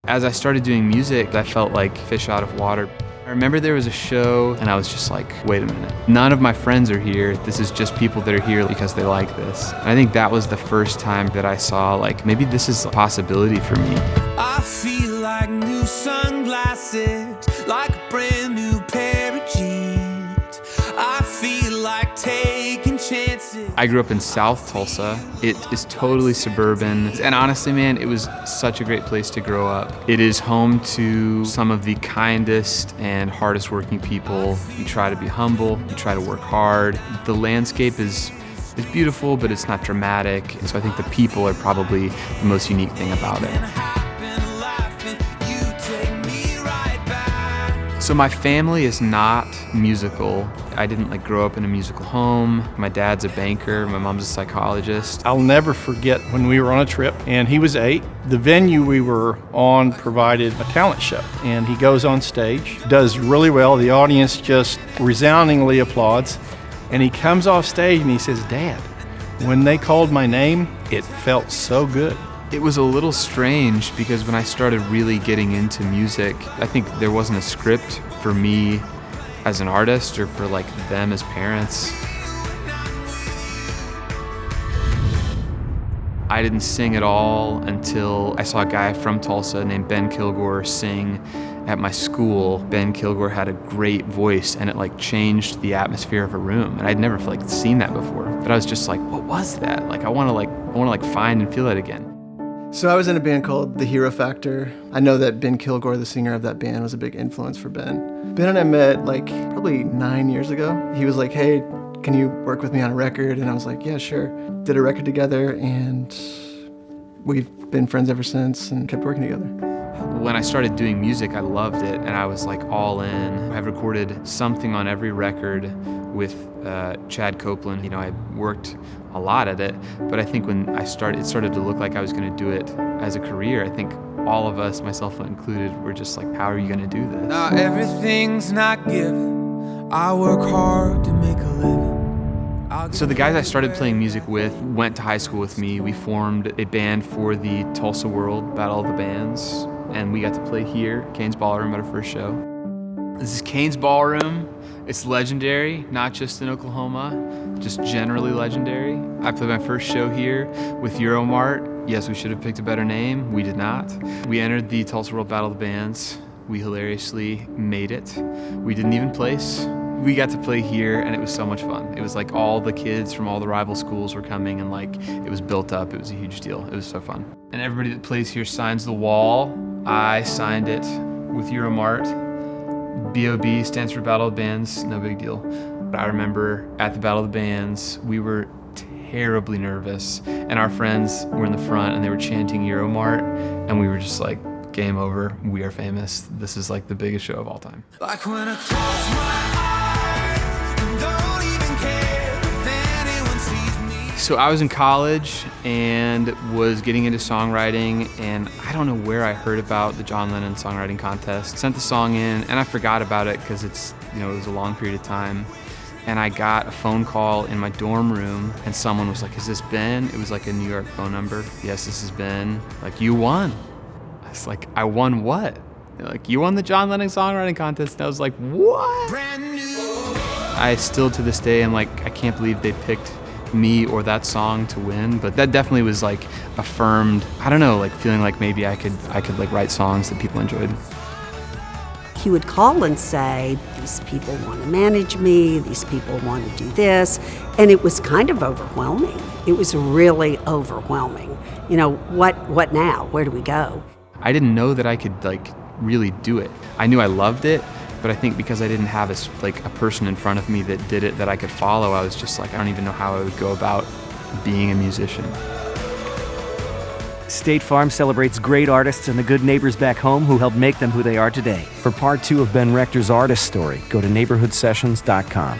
As I started doing music, I felt like fish out of water. I remember there was a show and I was just like, wait a minute. None of my friends are here. This is just people that are here because they like this. And I think that was the first time that I saw like, maybe this is a possibility for me. I feel like new sunglasses, like a brand new pair of jeans. I feel like taking chances. I grew up in South Tulsa. It is totally suburban. And honestly, man, it was such a great place to grow up. It is home to some of the kindest and hardest working people. You try to be humble, you try to work hard. The landscape is beautiful, but it's not dramatic. And so I think the people are probably the most unique thing about it. So my family is not musical. I didn't like grow up in a musical home. My dad's a banker, my mom's a psychologist. I'll never forget when we were on a trip and he was 8. The venue we were on provided a talent show and he goes on stage, does really well. The audience just resoundingly applauds and he comes off stage and he says, "Dad, when they called my name, it felt so good." It was a little strange because when I started really getting into music, I think there wasn't a script for me as an artist or for like them as parents. I didn't sing at all until I saw a guy from Tulsa named Ben Kilgore sing at my school. Ben Kilgore had a great voice and it like changed the atmosphere of a room. And I'd never like seen that before. But I was just like, what was that? Like I wanna find and feel that again. So I was in a band called The Hero Factor. I know that Ben Kilgore, the singer of that band, was a big influence for Ben. Ben and I met like probably 9 years ago. He was like, "Hey, can you work with me on a record?" And I was like, "Yeah, sure." Did a record together and we've been friends ever since and kept working together. When I started doing music, I loved it and I was like all in. I've recorded something on every record with Chad Copeland. You know, I worked a lot at it, but I think when it started to look like I was gonna do it as a career. I think all of us, myself included, were just like, how are you gonna do this? Now everything's not given. I work hard to make a living. So the guys I started playing music with went to high school with me. We formed a band for the Tulsa World Battle of the Bands, and we got to play here, Kane's Ballroom, at our first show. This is Kane's Ballroom. It's legendary, not just in Oklahoma, just generally legendary. I played my first show here with Euromart. Yes, we should have picked a better name. We did not. We entered the Tulsa World Battle of the Bands. We hilariously made it. We didn't even place. We got to play here and it was so much fun. It was like all the kids from all the rival schools were coming and like it was built up. It was a huge deal. It was so fun. And everybody that plays here signs the wall. I signed it with Euromart. BOB stands for Battle of the Bands, no big deal. But I remember at the Battle of the Bands, we were terribly nervous and our friends were in the front and they were chanting Euromart and we were just like, game over, we are famous. This is like the biggest show of all time. Like when I close my eyes and don't even care if anyone sees me. So I was in college and was getting into songwriting and I don't know where I heard about the John Lennon songwriting contest. Sent the song in and I forgot about it because it was a long period of time. And I got a phone call in my dorm room and someone was like, "Is this Ben?" It was like a New York phone number. "Yes, this is Ben." Like, "You won." I was like, "I won what?" They're like, "You won the John Lennon songwriting contest." And I was like, "What?" Brand new. I still to this day am like, I can't believe they picked me or that song to win, but that definitely was like affirmed, I don't know, like feeling like maybe I could like write songs that people enjoyed. He would call and say, "These people want to manage me, these people want to do this," and it was kind of overwhelming. It was really overwhelming. You know, what now? Where do we go? I didn't know that I could like really do it. I knew I loved it, but I think because I didn't have a person in front of me that did it that I could follow, I was just like, I don't even know how I would go about being a musician. State Farm celebrates great artists and the good neighbors back home who helped make them who they are today. For part 2 of Ben Rector's artist story, go to neighborhoodsessions.com.